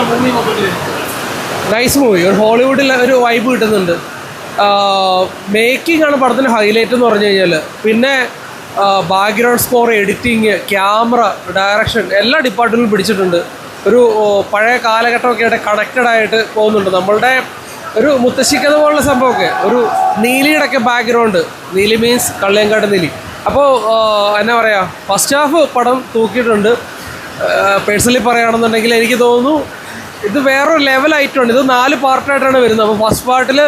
Movie മൊത്തത്തിൽ? Nice movie, ഒരു ഹോളിവുഡിൽ ഒരു വൈബ് കിട്ടുന്നുണ്ട്. മേക്കിംഗ് ആണ് പടത്തിന് ഹൈലൈറ്റ് എന്ന് പറഞ്ഞു കഴിഞ്ഞാൽ. പിന്നെ background score, editing, camera, direction എല്ലാ ഡിപ്പാർട്ട്മെൻറ്റിലും പിടിച്ചിട്ടുണ്ട്. ഒരു പഴയ കാലഘട്ടമൊക്കെ ആയിട്ട് കണക്റ്റഡ് ആയിട്ട് പോകുന്നുണ്ട്. നമ്മളുടെ ഒരു മുത്തശ്ശിക്കഥ പോലുള്ള സംഭവമൊക്കെ, ഒരു നീലിയുടെ ഒക്കെ ബാക്ക്ഗ്രൗണ്ട്. നീലി മീൻസ് കള്ളിയങ്കാട്ട് നീലി. അപ്പോൾ എന്നാ പറയുക, ഫസ്റ്റ് ഹാഫ് പടം തൂക്കിയിട്ടുണ്ട്. പേഴ്സണലി പറയുകയാണെന്നുണ്ടെങ്കിൽ എനിക്ക് തോന്നുന്നു ഇത് വേറൊരു ലെവലായിട്ടുണ്ട്. ഇത് 4 പാർട്ടായിട്ടാണ് വരുന്നത്. അപ്പോൾ ഫസ്റ്റ് പാർട്ടിൽ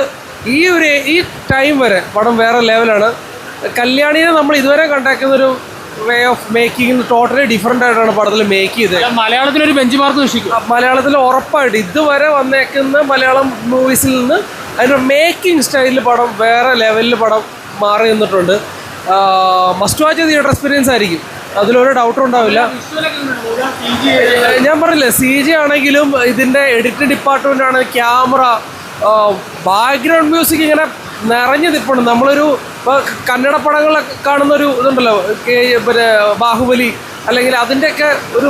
ഈ ടൈം വരെ പടം വേറെ ലെവലാണ്. കല്യാണിനെ നമ്മൾ ഇതുവരെ കണ്ടാക്കുന്നൊരു way of making totally different ആയിട്ടാണ് പടത്തിൽ മേക്ക് ചെയ്തത്. മലയാളത്തിലൊരു ബെഞ്ച് മാർക്ക് സൃഷ്ടിക്കും. മലയാളത്തിൽ ഉറപ്പായിട്ട് ഇതുവരെ വന്നേക്കുന്ന മലയാളം മൂവീസിൽ നിന്ന് അതിൻ്റെ മേക്കിംഗ് സ്റ്റൈലിൽ പടം വേറെ ലെവലിൽ പടം മാറി നിന്നിട്ടുണ്ട്. മസ്റ്റ് വാച്ച് തിയേറ്റർ എക്സ്പീരിയൻസ് ആയിരിക്കും, അതിലൊരു ഡൗട്ടും ഉണ്ടാവില്ല. ഞാൻ പറഞ്ഞില്ലേ, CG ആണെങ്കിലും ഇതിൻ്റെ എഡിറ്റിംഗ് ഡിപ്പാർട്ട്മെൻ്റ് ആണെങ്കിലും ക്യാമറ, ബാക്ക്ഗ്രൗണ്ട് മ്യൂസിക് ഇങ്ങനെ നിറഞ്ഞു നിൽപ്പുണ്ട്. നമ്മളൊരു ഇപ്പോൾ കന്നഡ പടങ്ങളിലൊക്കെ കാണുന്നൊരു ഇതുണ്ടല്ലോ, പിന്നെ ബാഹുബലി, അല്ലെങ്കിൽ അതിൻ്റെയൊക്കെ ഒരു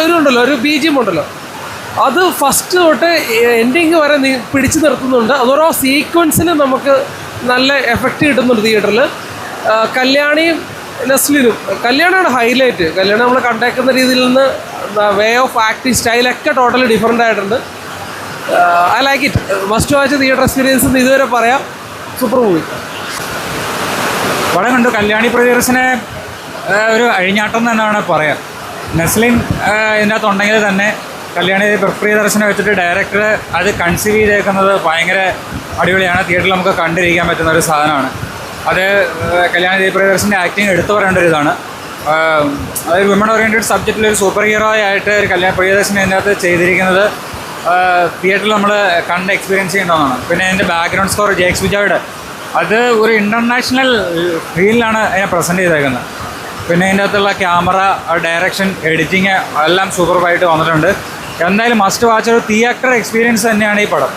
ഇതുണ്ടല്ലോ, ഒരു BGM ഉണ്ടല്ലോ, അത് ഫസ്റ്റ് തൊട്ട് എൻഡിങ് വരെ പിടിച്ചു നിർത്തുന്നുണ്ട്. അതോരോ സീക്വൻസിന് നമുക്ക് നല്ല എഫക്റ്റ് കിട്ടുന്നുണ്ട് തിയേറ്ററിൽ. കല്യാണിയും നെസ്ലിനും, കല്യാണമാണ് ഹൈലൈറ്റ്. കല്യാണം നമ്മൾ കണ്ടേക്കുന്ന രീതിയിൽ നിന്ന് വേ ഓഫ് ആക്ടിങ് സ്റ്റൈലൊക്കെ ടോട്ടലി ഡിഫറെൻ്റ് ആയിട്ടുണ്ട്. I like it. Must watch theatre experience എന്ന് ഇതുവരെ പറയാം. Super movie. പടം കണ്ടു. കല്യാണി പ്രിയദർശനെ ഒരു അഴിഞ്ഞാട്ടം എന്നാണ് പറയാം. നെസ്ലിൻ ഇതിനകത്തുണ്ടെങ്കിൽ തന്നെ കല്യാണി പ്രിയദർശനെ വെച്ചിട്ട് ഡയറക്ടർ അത് കൺസീവ് ചെയ്തേക്കുന്നത് ഭയങ്കര അടിപൊളിയാണ്. തിയേറ്ററിൽ നമുക്ക് കണ്ടിരിക്കാൻ പറ്റുന്ന ഒരു സാധനമാണ് അത്. കല്യാണി പ്രിയദർശൻ്റെ ആക്ടിങ് എടുത്തു പറയേണ്ട ഒരു ഇതാണ്. അതായത് വിമൺ ഓറിയൻറ്റഡ് സബ്ജക്റ്റിൽ ഒരു സൂപ്പർ ഹീറോ ആയിട്ട് കല്യാണി പ്രിയദർശൻ ഇതിനകത്ത് ചെയ്തിരിക്കുന്നത് തിയേറ്ററിൽ നമ്മൾ കണ്ട് എക്സ്പീരിയൻസ് ചെയ്യേണ്ടതാണ്. പിന്നെ അതിൻ്റെ ബാക്ക്ഗ്രൗണ്ട് സ്കോർ ജേക്സ് വിജയുടെ, അത് ഒരു ഇൻ്റർനാഷണൽ ഫീലിലാണ് അതിനെ പ്രസൻറ്റ് ചെയ്തേക്കുന്നത്. പിന്നെ അതിൻ്റെ അകത്തുള്ള ക്യാമറ, ഡയറക്ഷൻ, എഡിറ്റിങ് എല്ലാം സൂപ്പറായിട്ട് വന്നിട്ടുണ്ട്. എന്തായാലും മസ്റ്റ് വാച്ച് ഒരു തിയേറ്റർ എക്സ്പീരിയൻസ് തന്നെയാണ് ഈ പടം.